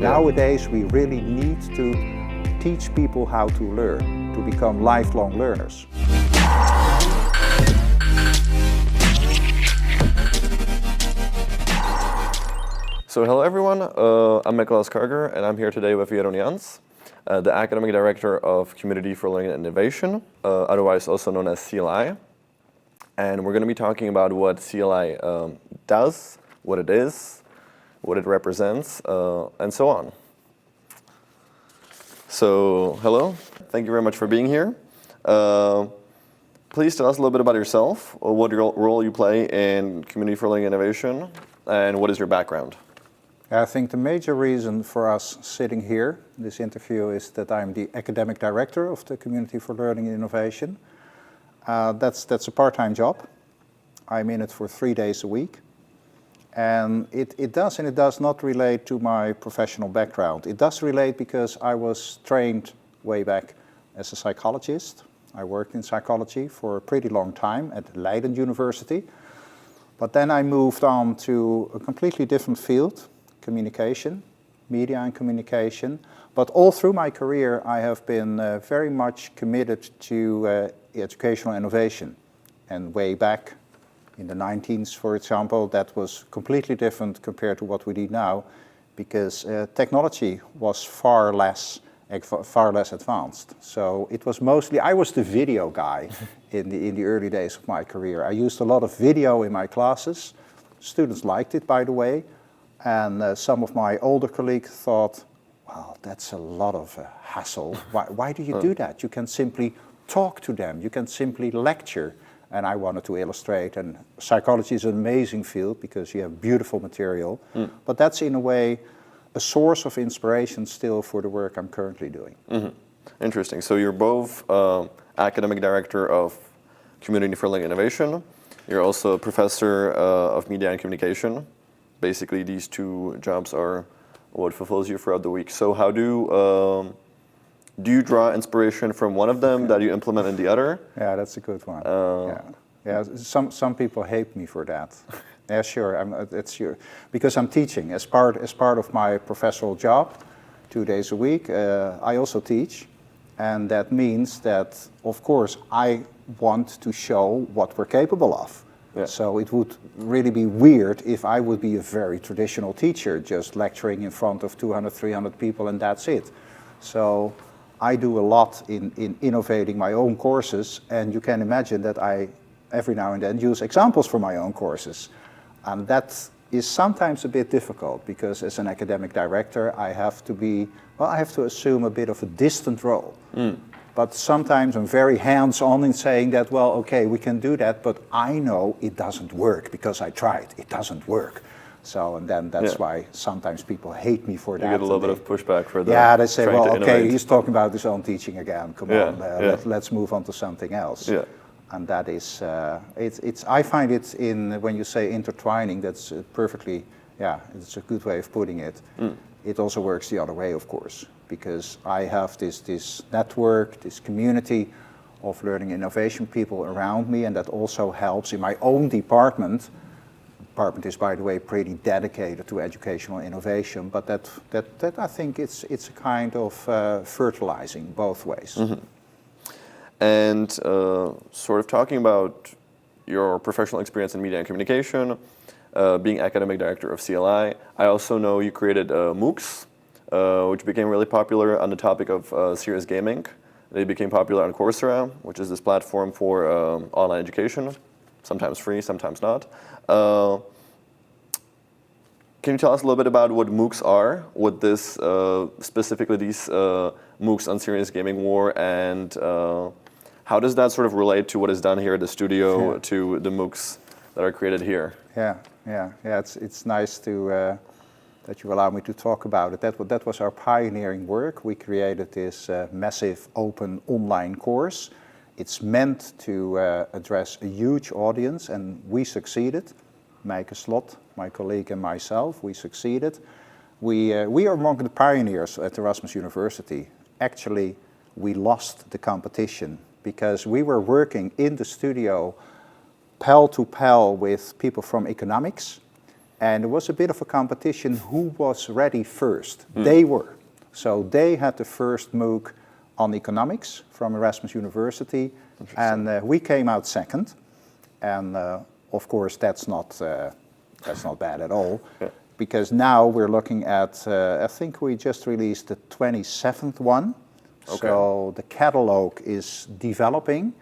Nowadays, we really need to teach people how to learn, to become lifelong learners. So hello everyone, I'm Nicholas Karger and I'm here today with Jeroen Jansz, the Academic Director of Community for Learning and Innovation, otherwise also known as CLI. And we're going to be talking about what CLI does, what it is, what it represents, and so on. So hello, thank you very much for being here. Please tell us a little bit about yourself, what role you play in Community for Learning and Innovation, and what is your background? I think the major reason for us sitting here, this interview, is that I'm the Academic Director of the Community for Learning and Innovation. That's a part-time job. I'm in it for 3 days a week. And it does not relate to my professional background. It does relate because I was trained way back as a psychologist. I worked in psychology for a pretty long time at Leiden University. But then I moved on to a completely different field, communication, media and communication. But all through my career, I have been very much committed to educational innovation. And way back in the 19s, for example, that was completely different compared to what we do now, because technology was far less advanced. So it was mostly, I was the video guy in the early days of my career. I used a lot of video in my classes. Students liked it, by the way. And some of my older colleagues thought, well, that's a lot of hassle. Why do you do that? You can simply talk to them. You can simply lecture. And I wanted to illustrate. And psychology is an amazing field because you have beautiful material. But that's in a way a source of inspiration still for the work I'm currently doing. Interesting. So you're both Academic Director of Community for Learning and Innovation. You're also a Professor of Media and Communication. Basically, these two jobs are what fulfills you throughout the week. So how do you draw inspiration from one of them that you implement in the other? Yeah, that's a good one. Yeah. Some people hate me for that. Yeah, sure. It's sure because I'm teaching as part of my professional job, 2 days a week. I also teach, and that means that, of course, I want to show what we're capable of. Yeah. So it would really be weird if I would be a very traditional teacher, just lecturing in front of 200, 300 people and that's it. So I do a lot in innovating my own courses, and you can imagine that I, every now and then, use examples from my own courses. And that is sometimes a bit difficult, because as an academic director, I have to assume a bit of a distant role. But sometimes I'm very hands-on in saying that, well, okay, we can do that, but I know it doesn't work because I tried. It doesn't work. So, and then that's why sometimes people hate me for that. You get a little bit of pushback for that. Yeah, they say, well, okay, he's talking about his own teaching again. Come on, let's move on to something else. Yeah. And that is, I find it when you say intertwining, that's perfectly, it's a good way of putting it. It also works the other way, of course, because I have this network, this community of learning innovation people around me, and that also helps in my own department. The department is, by the way, pretty dedicated to educational innovation, but that I think it's a kind of fertilizing both ways. And sort of talking about your professional experience in media and communication, being academic director of CLI, I also know you created MOOCs, which became really popular on the topic of serious gaming. They became popular on Coursera, which is this platform for online education, sometimes free, sometimes not. Can you tell us a little bit about what MOOCs are, what this, specifically these MOOCs on serious gaming were, and how does that sort of relate to what is done here at the studio, to the MOOCs that are created here? Yeah. It's nice to that you allow me to talk about it. That was our pioneering work. We created this massive open online course. It's meant to address a huge audience, and we succeeded. Meike Slot, my colleague, and myself, we succeeded. We are among the pioneers at Erasmus University. Actually, we lost the competition because we were working in the studio pal to pal with people from economics And it was a bit of a competition who was ready first. They were. So they had the first MOOC on economics from Erasmus University, and we came out second. And of course, that's not bad at all, because now we're looking at, I think we just released the 27th one. Okay. So the catalog is developing,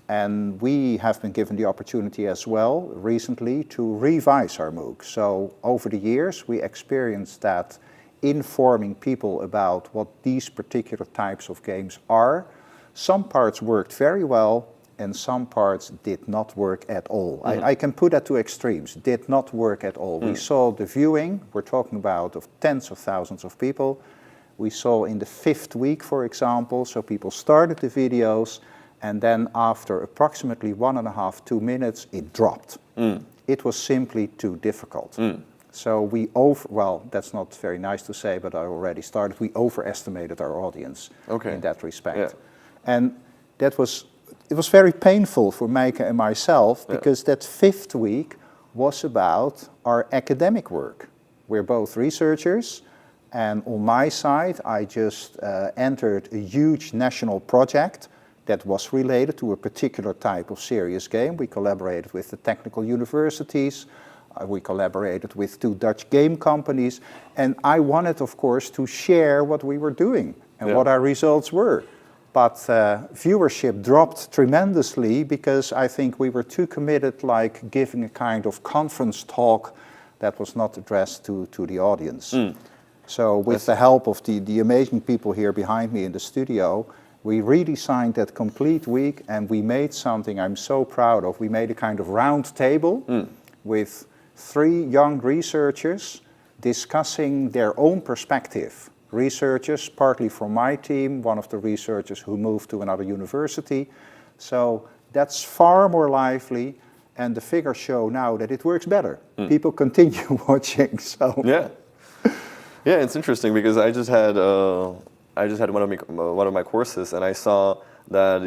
and we have been given the opportunity as well recently to revise our MOOC. So over the years, we experienced that informing people about what these particular types of games are. Some parts worked very well, and some parts did not work at all. I can put that to extremes, did not work at all. We saw the viewing, we're talking about of tens of thousands of people. We saw in the 5th week, for example, so people started the videos, and then after approximately 1.5, 2 minutes, it dropped. It was simply too difficult. So well, that's not very nice to say, but I already started. We overestimated our audience in that respect. Yeah. And it was very painful for Meike and myself, because that 5th week was about our academic work. We're both researchers, and on my side, I just entered a huge national project that was related to a particular type of serious game. We collaborated with the technical universities. We collaborated with 2 Dutch game companies, and I wanted, of course, to share what we were doing and what our results were. But viewership dropped tremendously because I think we were too committed, like giving a kind of conference talk that was not addressed to the audience. So with the help of the amazing people here behind me in the studio, we redesigned that complete week, and we made something I'm so proud of. We made a kind of round table with 3 young researchers discussing their own perspective. Researchers, partly from my team, one of the researchers who moved to another university. So that's far more lively, and the figures show now that it works better. People continue watching. So yeah, it's interesting because I just had one of my courses, and I saw that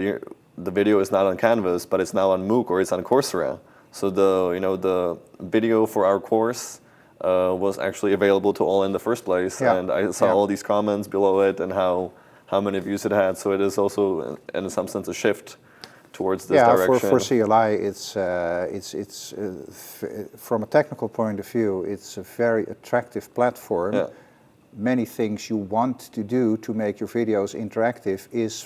the video is not on Canvas, but it's now on MOOC or it's on Coursera. So the video for our course was actually available to all in the first place, and I saw all these comments below it and how many views it had. So it is also, in some sense, a shift towards this direction. For CLI, it's from a technical point of view, it's a very attractive platform. Many things you want to do to make your videos interactive is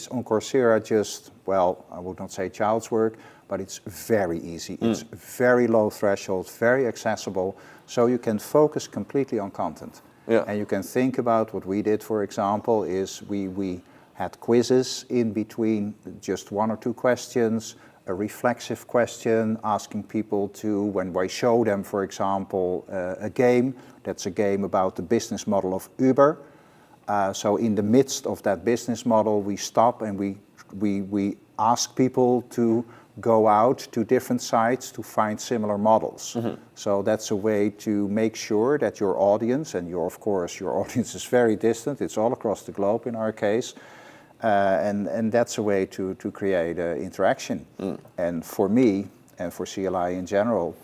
on Coursera just, well, I would not say child's work, but it's very easy. It's very low threshold, very accessible, so you can focus completely on content. And you can think about what we did, for example, is we had quizzes in between just 1 or 2 questions, a reflexive question, asking people to, when we show them, for example, a game, that's a game about the business model of Uber. So in the midst of that business model, we stop and we ask people to go out to different sites to find similar models. So that's a way to make sure that your audience, and of course your audience is very distant, it's all across the globe in our case, and that's a way to create interaction. And for me, and for CLI in general,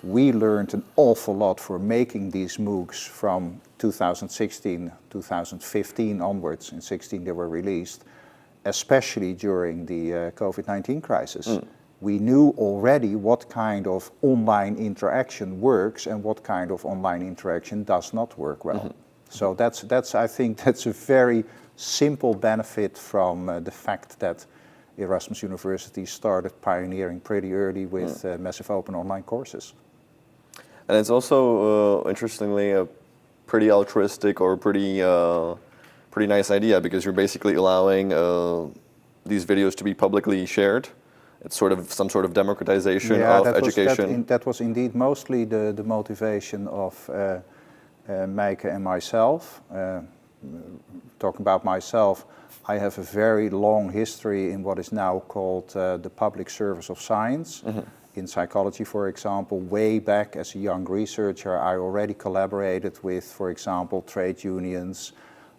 we learned an awful lot for making these MOOCs from 2016, 2015 onwards. In 16 they were released, especially during the COVID-19 crisis. We knew already what kind of online interaction works and what kind of online interaction does not work well. So I think that's a very simple benefit from the fact that Erasmus University started pioneering pretty early with massive open online courses. And it's also, interestingly, a pretty altruistic or pretty nice idea, because you're basically allowing these videos to be publicly shared. It's sort of some sort of democratization of education. That was indeed mostly the motivation of Meike and myself. Talking about myself, I have a very long history in what is now called the public service of science. In psychology, for example, way back as a young researcher, I already collaborated with, for example, trade unions,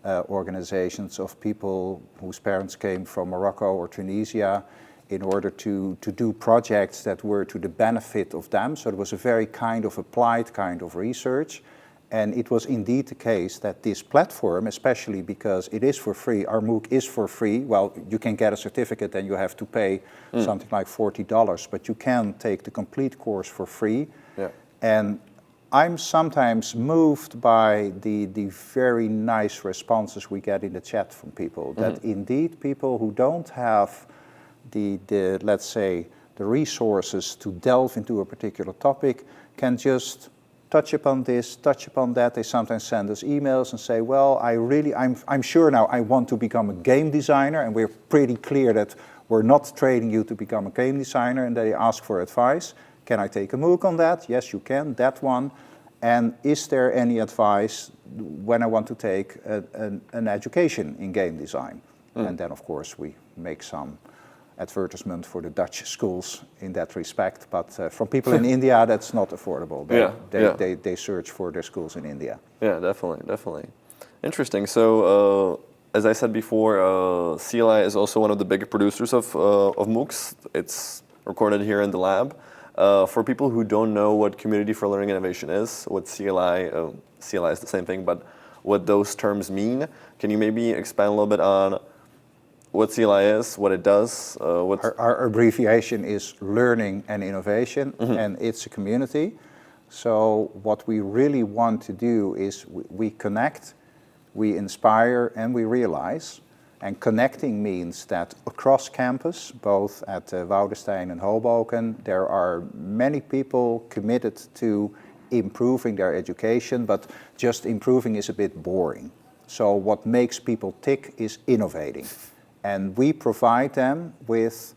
organizations of people whose parents came from Morocco or Tunisia in order to do projects that were to the benefit of them. So it was a very kind of applied kind of research. And it was indeed the case that this platform, especially because it is for free, our MOOC is for free. Well, you can get a certificate and you have to pay something like $40, but you can take the complete course for free. Yeah. And I'm sometimes moved by the very nice responses we get in the chat from people, that indeed people who don't have the let's say, the resources to delve into a particular topic can just touch upon this, touch upon that. They sometimes send us emails and say, well, I'm sure now I want to become a game designer, and we're pretty clear that we're not training you to become a game designer, and they ask for advice. Can I take a MOOC on that? Yes, you can, that one. And is there any advice when I want to take an education in game design? And then, of course, we make some advertisement for the Dutch schools in that respect, but from people in India, that's not affordable. They search for their schools in India. Yeah, definitely. Interesting. So, as I said before, CLI is also one of the big producers of MOOCs. It's recorded here in the lab. For people who don't know what Community for Learning Innovation is, what CLI is the same thing, but what those terms mean, can you maybe expand a little bit on what CLI is, what it does? Our abbreviation is Learning and Innovation, and it's a community. So what we really want to do is we connect, we inspire, and we realize. And connecting means that across campus, both at Woudenstein and Hoboken, there are many people committed to improving their education, but just improving is a bit boring. So what makes people tick is innovating. And we provide them with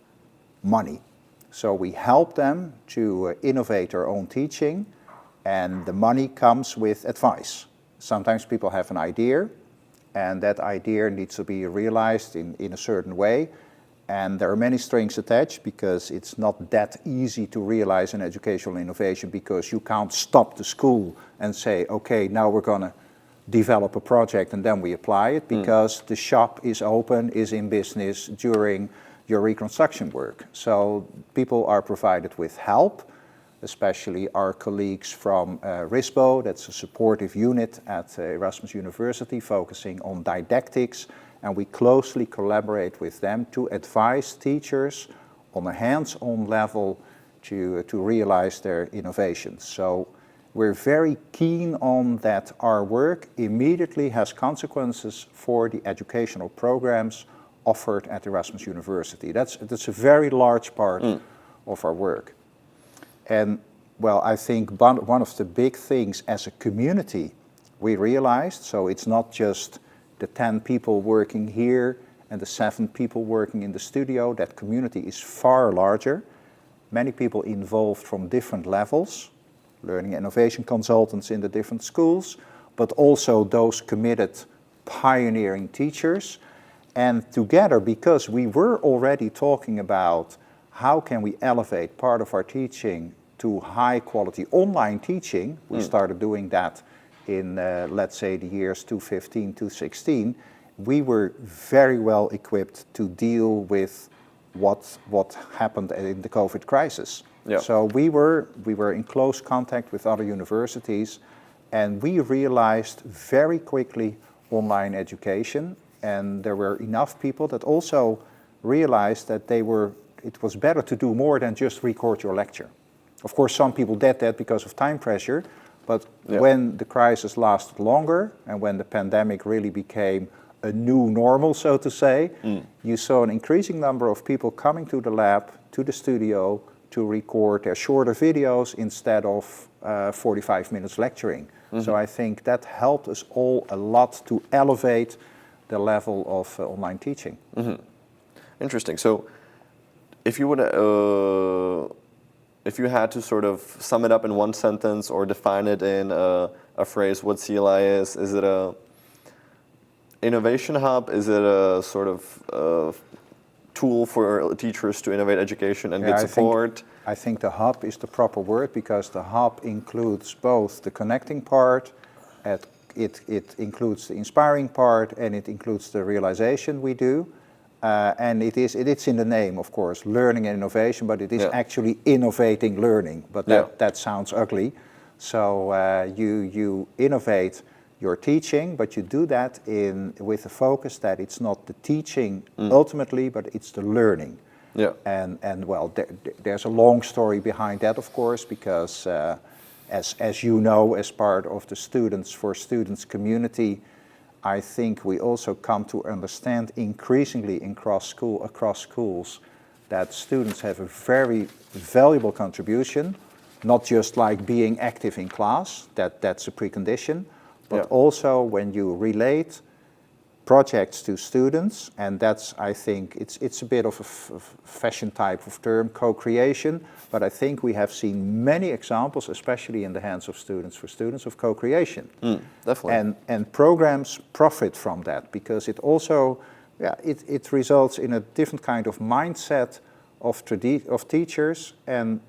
money. So we help them to innovate their own teaching, and the money comes with advice. Sometimes people have an idea, and that idea needs to be realized in a certain way. And there are many strings attached, because it's not that easy to realize an educational innovation, because you can't stop the school and say, okay, now we're going to develop a project and then we apply it, because the shop is open, is in business during your reconstruction work. So people are provided with help, especially our colleagues from RISPO, that's a supportive unit at Erasmus University focusing on didactics, and we closely collaborate with them to advise teachers on a hands-on level to realize their innovations. So we're very keen on that our work immediately has consequences for the educational programs offered at Erasmus University. That's a very large part of our work. And well, I think one of the big things as a community we realized, so it's not just the 10 people working here and the 7 people working in the studio, that community is far larger. Many people involved from different levels, learning innovation consultants in the different schools, but also those committed pioneering teachers. And together, because we were already talking about how can we elevate part of our teaching to high quality online teaching, we started doing that in, let's say, the years 2015, 2016, we were very well equipped to deal with what happened in the COVID crisis. Yeah. So we were in close contact with other universities, and we realized very quickly online education, and there were enough people that also realized that it was better to do more than just record your lecture. Of course, some people did that because of time pressure, but when the crisis lasted longer and when the pandemic really became a new normal, so to say, you saw an increasing number of people coming to the lab, to the studio, to record their shorter videos instead of 45 minutes lecturing. So I think that helped us all a lot to elevate the level of online teaching. Interesting. So if you would, if you had to sort of sum it up in one sentence or define it in a phrase, what CLI is it a innovation hub? Is it a sort of tool for teachers to innovate education and get support? I think the hub is the proper word, because the hub includes both the connecting part, it includes the inspiring part, and it includes the realization we do. And it's in the name, of course, learning and innovation, but it is Yeah. actually innovating learning. But Yeah. that sounds ugly. So you innovate your teaching, but you do that with the focus that it's not the teaching ultimately, but it's the learning. Yeah. And well, there's a long story behind that, of course, because as you know, as part of the Students for Students community, I think we also come to understand increasingly across schools that students have a very valuable contribution, not just like being active in class, that's a precondition, but Yeah. also when you relate projects to students, and that's, I think, it's a bit of a fashion type of term, co-creation, but I think we have seen many examples, especially in the hands of Students for Students, of co-creation. Definitely. And programs profit from that because it also, it results in a different kind of mindset of teachers, and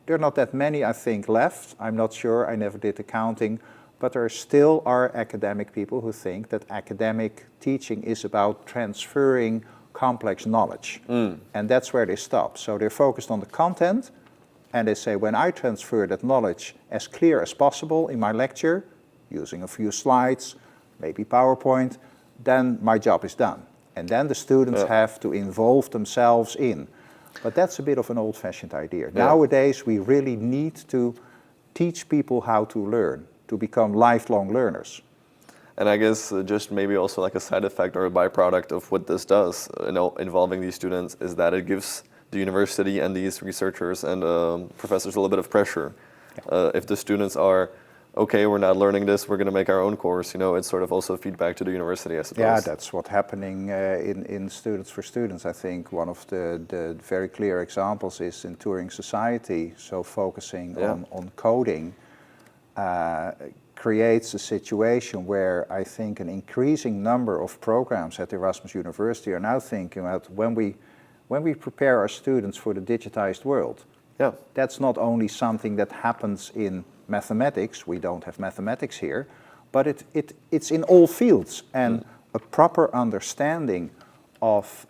there are not that many, I think, left. I'm not sure, I never did accounting, but there still are academic people who think that academic teaching is about transferring complex knowledge. And that's where they stop. So they're focused on the content, and they say, when I transfer that knowledge as clear as possible in my lecture, using a few slides, maybe PowerPoint, then my job is done. And then the students have to involve themselves in. But that's a bit of an old-fashioned idea. Nowadays, we really need to teach people how to learn, to become lifelong learners. And I guess just maybe also like a side effect or a byproduct of what this does, involving these students, is that it gives the university and these researchers and professors a little bit of pressure. If the students are, okay, we're not learning this, we're going to make our own course, it's sort of also feedback to the university, I suppose. Yeah, that's what's happening in Students for Students. I think one of the very clear examples is in Turing Society, so focusing on coding, creates a situation where I think an increasing number of programs at Erasmus University are now thinking about when we prepare our students for the digitized world. Yeah. That's not only something that happens in mathematics, we don't have mathematics here, but it's in all fields, and a proper understanding of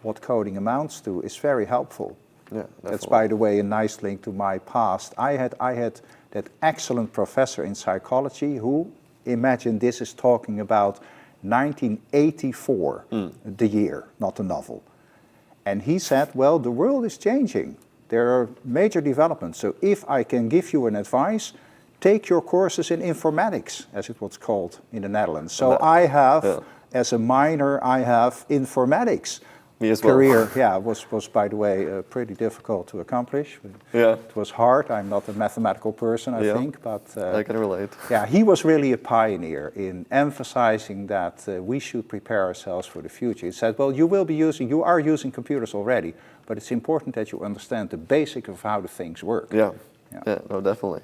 what coding amounts to is very helpful. Yeah, that's, by the way, a nice link to my past. I had that excellent professor in psychology who, imagine this is talking about 1984, the year, not the novel. And he said, well, the world is changing. There are major developments. So if I can give you an advice, take your courses in informatics, as it was called in the Netherlands. So I have, as a minor, I have informatics. Me as well. Career, was by the way pretty difficult to accomplish. Yeah. It was hard. I'm not a mathematical person, I think, but I can relate. Yeah, he was really a pioneer in emphasizing that we should prepare ourselves for the future. He said, well, you are using computers already, but it's important that you understand the basic of how the things work. Yeah, no, definitely.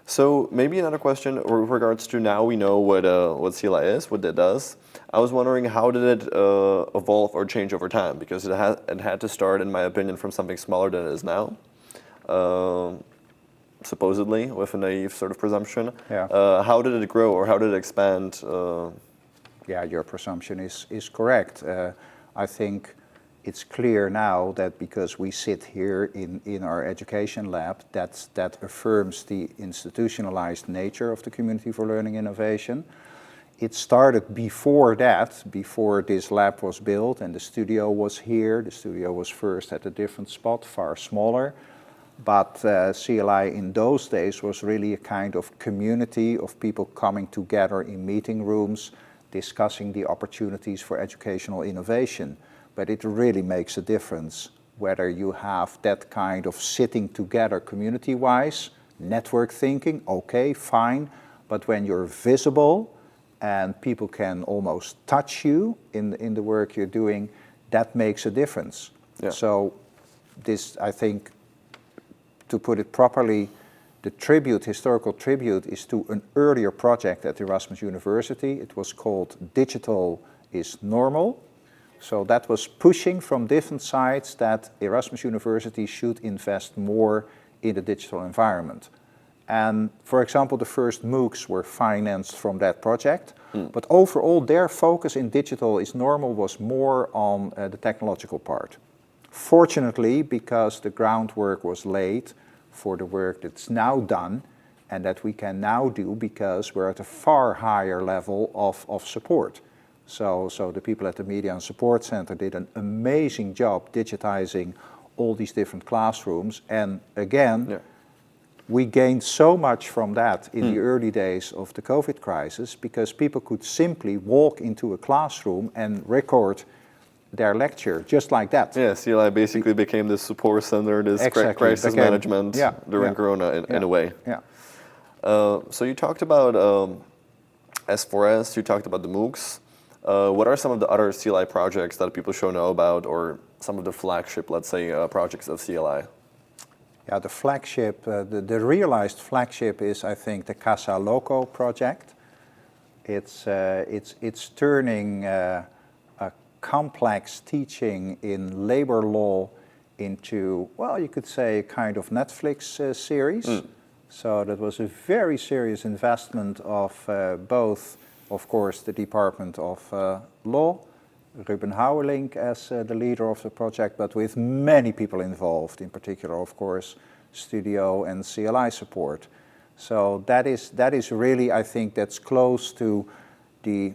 So maybe another question with regards to, now we know what CLI is, what it does. I was wondering, how did it evolve or change over time? Because it had to start, in my opinion, from something smaller than it is now, supposedly, with a naive sort of presumption. Yeah. How did it grow, or how did it expand? Yeah, your presumption is correct. I think it's clear now that because we sit here in our education lab, that affirms the institutionalized nature of the Community for Learning Innovation. It started before that, before this lab was built and the studio was here. The studio was first at a different spot, far smaller. But CLI in those days was really a kind of community of people coming together in meeting rooms, discussing the opportunities for educational innovation. But it really makes a difference whether you have that kind of sitting together community-wise, network thinking, okay, fine. But when you're visible and people can almost touch you in the work you're doing, that makes a difference. Yeah. So this, I think, to put it properly, the historical tribute is to an earlier project at Erasmus University. It was called Digital is Normal. So that was pushing from different sides that Erasmus University should invest more in the digital environment. And for example, the first MOOCs were financed from that project. But overall, their focus in digital is normal was more on the technological part. Fortunately, because the groundwork was laid for the work that's now done and that we can now do because we're at a far higher level of support. So the people at the Media and Support Center did an amazing job digitizing all these different classrooms. And again, we gained so much from that in the early days of the COVID crisis because people could simply walk into a classroom and record their lecture just like that. Yeah, CLI basically became this support center, this crisis management during Corona in a way. Yeah. So you talked about S4S, you talked about the MOOCs. What are some of the other CLI projects that people should know about, or some of the flagship, let's say, projects of CLI? Yeah, the flagship, the realized flagship is, I think, the Casa Loco project. It's turning a complex teaching in labor law into, well, you could say, a kind of Netflix series. So that was a very serious investment of both, of course, the Department of Law, Ruben Houwelink as the leader of the project, but with many people involved, in particular, of course, Studio and CLI support. So that is really, I think, that's close to the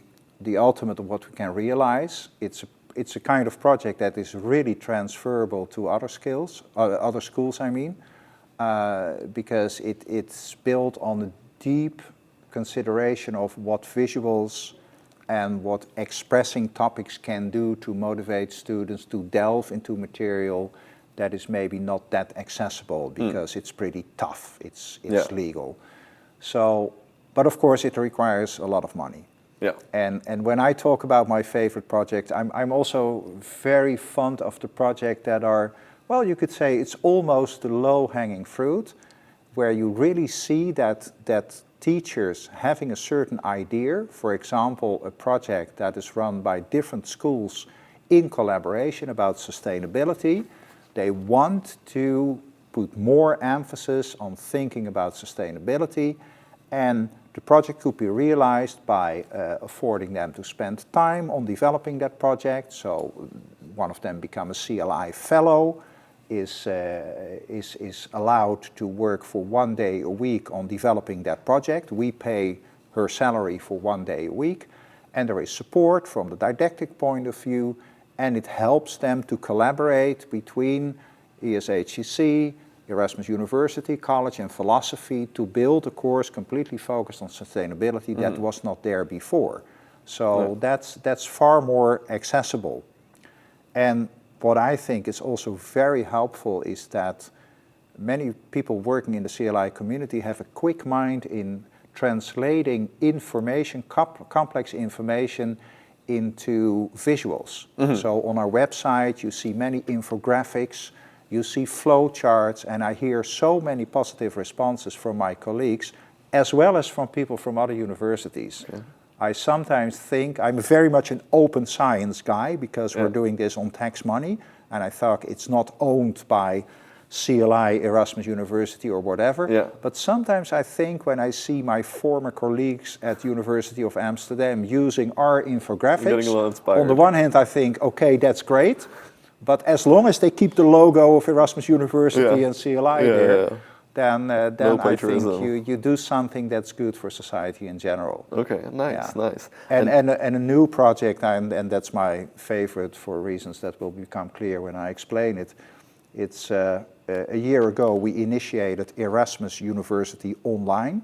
ultimate of what we can realize. It's a kind of project that is really transferable to other schools, I mean, because it's built on a deep consideration of what visuals and what expressing topics can do to motivate students to delve into material that is maybe not that accessible because it's pretty tough, it's legal. So, but of course it requires a lot of money. Yeah. And when I talk about my favorite project, I'm also very fond of the project that are, well, you could say it's almost the low-hanging fruit, where you really see that teachers having a certain idea, for example, a project that is run by different schools in collaboration about sustainability, they want to put more emphasis on thinking about sustainability, and the project could be realized by affording them to spend time on developing that project. So one of them become a CLI fellow, is allowed to work for 1 day a week on developing that project. We pay her salary for 1 day a week, and there is support from the didactic point of view, and it helps them to collaborate between ESHCC, Erasmus University College and Philosophy to build a course completely focused on sustainability that was not there before. So that's far more accessible. And what I think is also very helpful is that many people working in the CLI community have a quick mind in translating information, complex information, into visuals. So on our website you see many infographics, you see flow charts, and I hear so many positive responses from my colleagues as well as from people from other universities. I sometimes think I'm very much an open science guy because we're doing this on tax money, and I thought it's not owned by CLI, Erasmus University or whatever. But sometimes I think when I see my former colleagues at University of Amsterdam using our infographics, on the one hand I think, okay, that's great, but as long as they keep the logo of Erasmus University and CLI there, then I think you do something that's good for society in general. Okay, nice. And a new project, and that's my favorite for reasons that will become clear when I explain it. It's a year ago we initiated Erasmus University Online.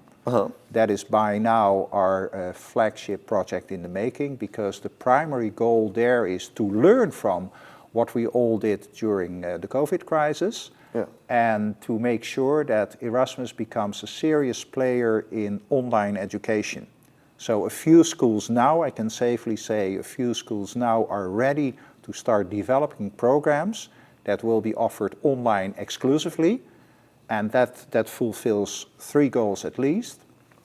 That is by now our flagship project in the making, because the primary goal there is to learn from what we all did during the COVID crisis, and to make sure that Erasmus becomes a serious player in online education. So a few schools now, I can safely say, a few schools now are ready to start developing programs that will be offered online exclusively, and that fulfills 3 goals at least.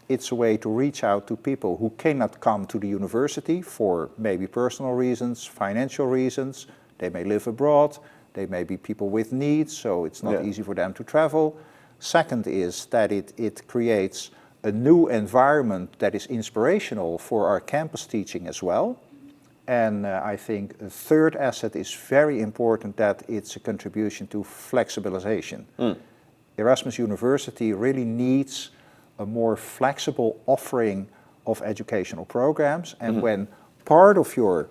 It's a way to reach out to people who cannot come to the university for maybe personal reasons, financial reasons. They may live abroad, they may be people with needs, so it's not easy for them to travel. Second is that it creates a new environment that is inspirational for our campus teaching as well. And I think a third asset is very important, that it's a contribution to flexibilization. Erasmus University really needs a more flexible offering of educational programs. And when part of your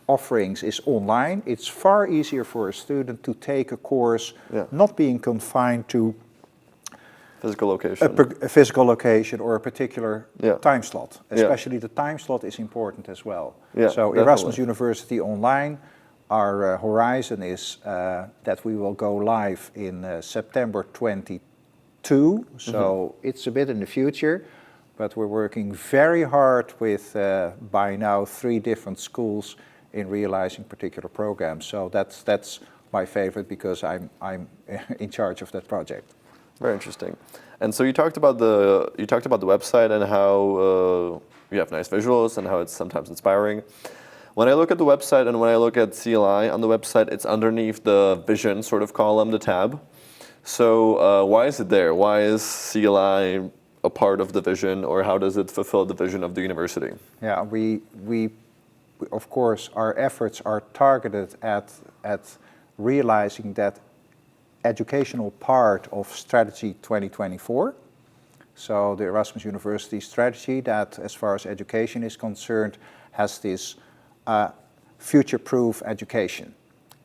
offerings is online, it's far easier for a student to take a course not being confined to physical location, a physical location or a particular time slot. Especially the time slot is important as well. So definitely. Erasmus University Online, our horizon is that we will go live in September 22. So it's a bit in the future, but we're working very hard with by now 3 different schools in realizing particular programs. So that's my favorite, because I'm in charge of that project. Very interesting. And so you talked about the website and how you have nice visuals and how it's sometimes inspiring. When I look at the website and when I look at CLI on the website, it's underneath the vision sort of column, the tab. So why is it there? Why is CLI a part of the vision, or how does it fulfill the vision of the university? Yeah, we of course, our efforts are targeted at realizing that educational part of Strategy 2024. So the Erasmus University strategy, that as far as education is concerned, has this future-proof education.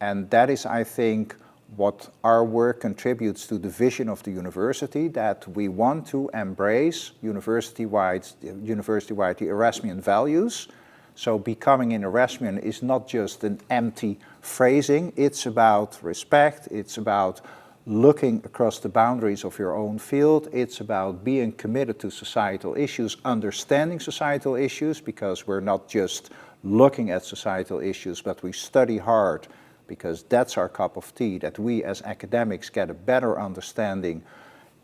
And that is, I think, what our work contributes to the vision of the university, that we want to embrace university-wide the Erasmian values. So becoming an Erasmian is not just an empty phrasing, it's about respect, it's about looking across the boundaries of your own field, it's about being committed to societal issues, understanding societal issues, because we're not just looking at societal issues, but we study hard, because that's our cup of tea, that we as academics get a better understanding,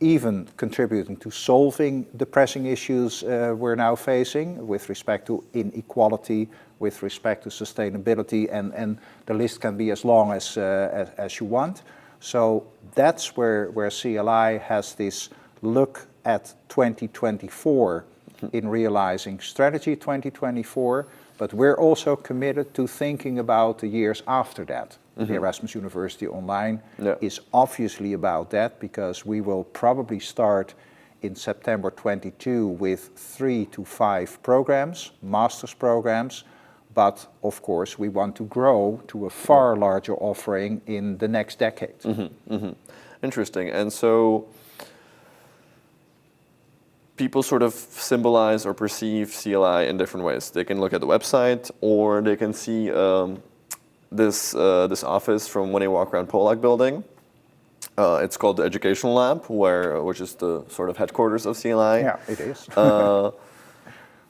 even contributing to solving the pressing issues we're now facing with respect to inequality, with respect to sustainability, and the list can be as long as you want. So that's where CLI has this look at 2024 in realizing Strategy 2024, but we're also committed to thinking about the years after that. The Erasmus University Online is obviously about that, because we will probably start in September 22 with 3 to 5 programs, master's programs, but of course we want to grow to a far larger offering in the next decade. Interesting. And so people sort of symbolize or perceive CLI in different ways. They can look at the website, or they can see this office from when they walk around Polak building. It's called the Educational Lab, which is the sort of headquarters of CLI. Yeah, it is.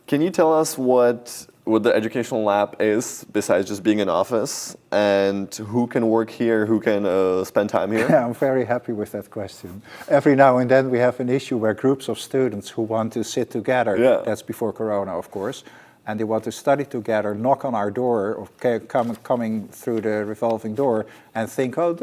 Can you tell us what the Educational Lab is, besides just being an office, and who can work here, who can spend time here? Yeah, I'm very happy with that question. Every now and then we have an issue where groups of students who want to sit together, that's before Corona of course, and they want to study together, knock on our door, or coming through the revolving door, and think, oh,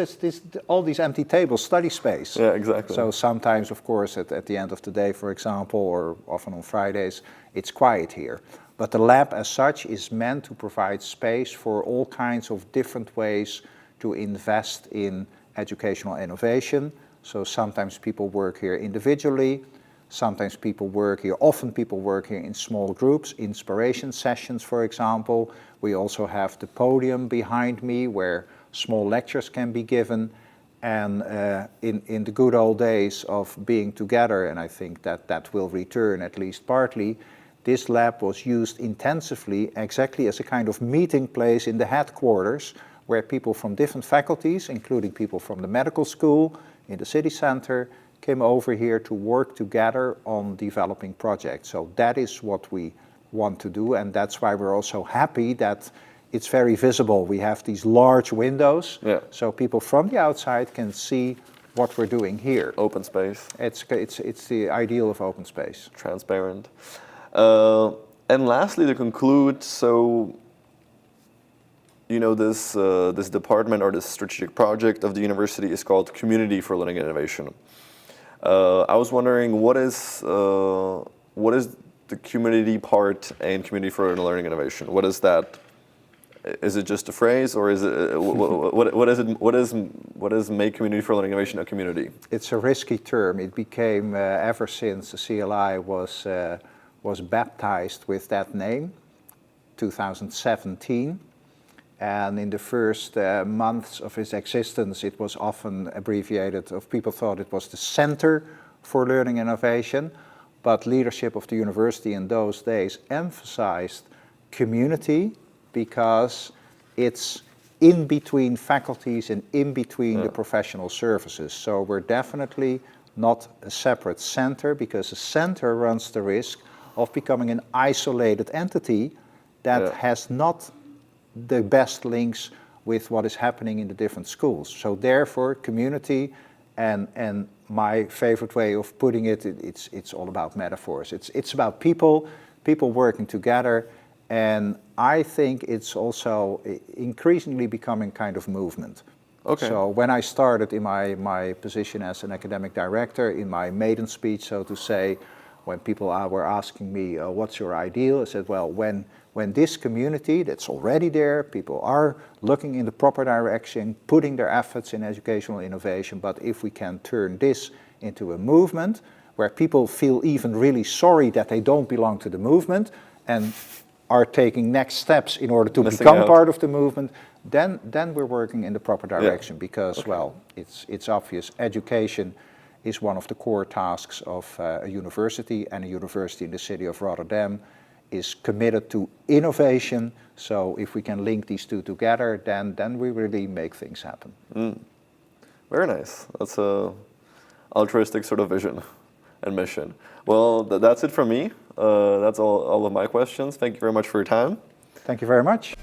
all these empty tables, study space. Yeah, exactly. So sometimes, of course, at the end of the day, for example, or often on Fridays, it's quiet here. But the lab as such is meant to provide space for all kinds of different ways to invest in educational innovation. So sometimes people work here individually, sometimes people work here, often people work here in small groups, inspiration sessions, for example. We also have the podium behind me where small lectures can be given. And in the good old days of being together, and I think that will return at least partly, this lab was used intensively exactly as a kind of meeting place in the headquarters, where people from different faculties, including people from the medical school in the city center, came over here to work together on developing projects. So that is what we want to do, and that's why we're also happy that it's very visible. We have these large windows, so people from the outside can see what we're doing here. Open space. It's the ideal of open space. Transparent. And lastly, to conclude, so this department or this strategic project of the university is called Community for Learning and Innovation. I was wondering what is the community part and community for learning innovation? What is that? Is it just a phrase, or is it what is it? What is make community for learning innovation a community? It's a risky term. It became ever since the CLI was baptized with that name, 2017, and in the first months of its existence, it was often abbreviated. People thought it was the Center for Learning Innovation, but leadership of the university in those days emphasized community, because it's in between faculties and in between the professional services. So we're definitely not a separate center, because a center runs the risk of becoming an isolated entity that has not the best links with what is happening in the different schools. So therefore, community, and my favorite way of putting it, it's all about metaphors. It's about people working together. And I think it's also increasingly becoming kind of movement. Okay. So when I started in my position as an academic director, in my maiden speech, so to say, when people were asking me, what's your ideal? I said, well, when this community that's already there, people are looking in the proper direction, putting their efforts in educational innovation, but if we can turn this into a movement where people feel even really sorry that they don't belong to the movement, and are taking next steps in order to become part of the movement, then we're working in the proper direction. Because, well, it's obvious, education is one of the core tasks of a university, and a university in the city of Rotterdam is committed to innovation. So if we can link these two together, then we really make things happen. Very nice. That's a altruistic sort of vision and mission. Well, that's it from me. That's all of my questions. Thank you very much for your time. Thank you very much.